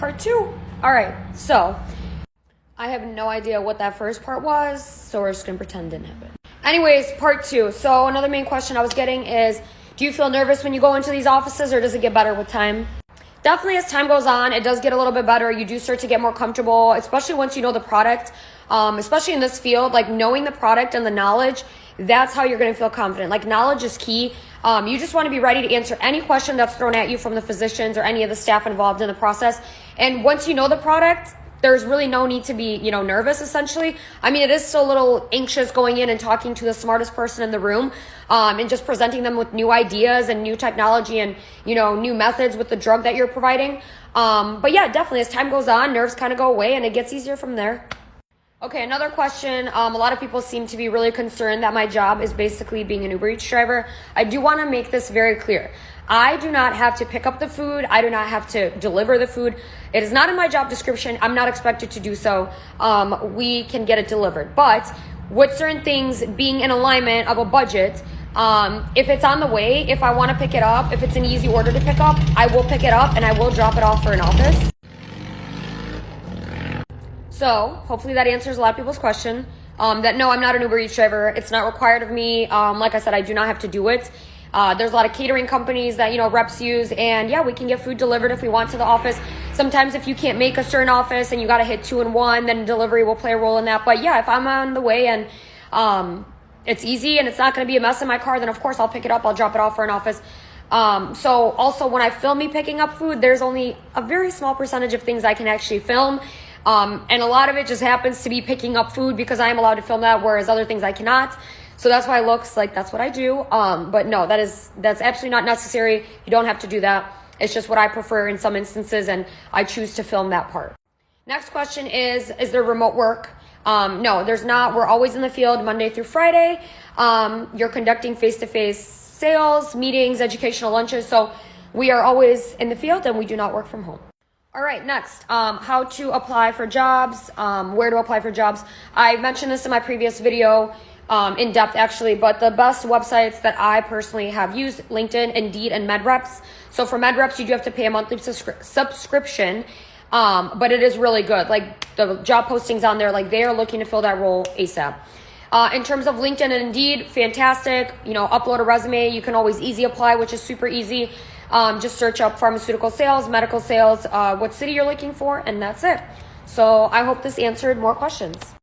part 2. All right, so I have no idea what that first part was, so we're just gonna pretend it didn't happen. Anyways, part 2. So another main question I was getting is, do you feel nervous when you go into these offices, or does it get better with time? Definitely as time goes on, it does get a little bit better. You do start to get more comfortable, especially once you know the product, especially in this field, like knowing the product and the knowledge, that's how you're going to feel confident. Like knowledge is key. You just want to be ready to answer any question that's thrown at you from the physicians or any of the staff involved in the process. And once you know the product, there's really no need to be, nervous essentially. I mean, it is still a little anxious going in and talking to the smartest person in the room, and just presenting them with new ideas and new technology and, new methods with the drug that you're providing. But yeah, definitely as time goes on, nerves kind of go away and it gets easier from there. Okay, another question. A lot of people seem to be really concerned that my job is basically being an Uber Eats driver. I do want to make this very clear. I do not have to pick up the food. I do not have to deliver the food. It is not in my job description. I'm not expected to do so. We can get it delivered. But with certain things being in alignment of a budget, if it's on the way, if I want to pick it up, if it's an easy order to pick up, I will pick it up and I will drop it off for an office. So hopefully that answers a lot of people's question. That no, I'm not an Uber Eats driver. It's not required of me. Like I said, I do not have to do it. There's a lot of catering companies that, reps use, and yeah, we can get food delivered if we want to the office. Sometimes if you can't make a certain office and you got to hit 2 and 1, then delivery will play a role in that. But yeah, if I'm on the way and it's easy and it's not going to be a mess in my car, then of course I'll pick it up. I'll drop it off for an office. So also when I film me picking up food, there's only a very small percentage of things I can actually film. And a lot of it just happens to be picking up food because I am allowed to film that, whereas other things I cannot. So that's why it looks like that's what I do. But no, that's absolutely not necessary. You don't have to do that. It's just what I prefer in some instances, and I choose to film that part. Next question is there remote work? No, there's not. We're always in the field Monday through Friday. You're conducting face-to-face sales, meetings, educational lunches. So we are always in the field and we do not work from home. All right, next, how to apply for jobs, where to apply for jobs. I mentioned this in my previous video, in depth actually, but the best websites that I personally have used, LinkedIn, Indeed, and MedReps. So for MedReps, you do have to pay a monthly subscription, but it is really good. Like the job postings on there, like they are looking to fill that role ASAP. In terms of LinkedIn and Indeed, fantastic. Upload a resume. You can always easy apply, which is super easy. Just search up pharmaceutical sales, medical sales, what city you're looking for, and that's it. So I hope this answered more questions.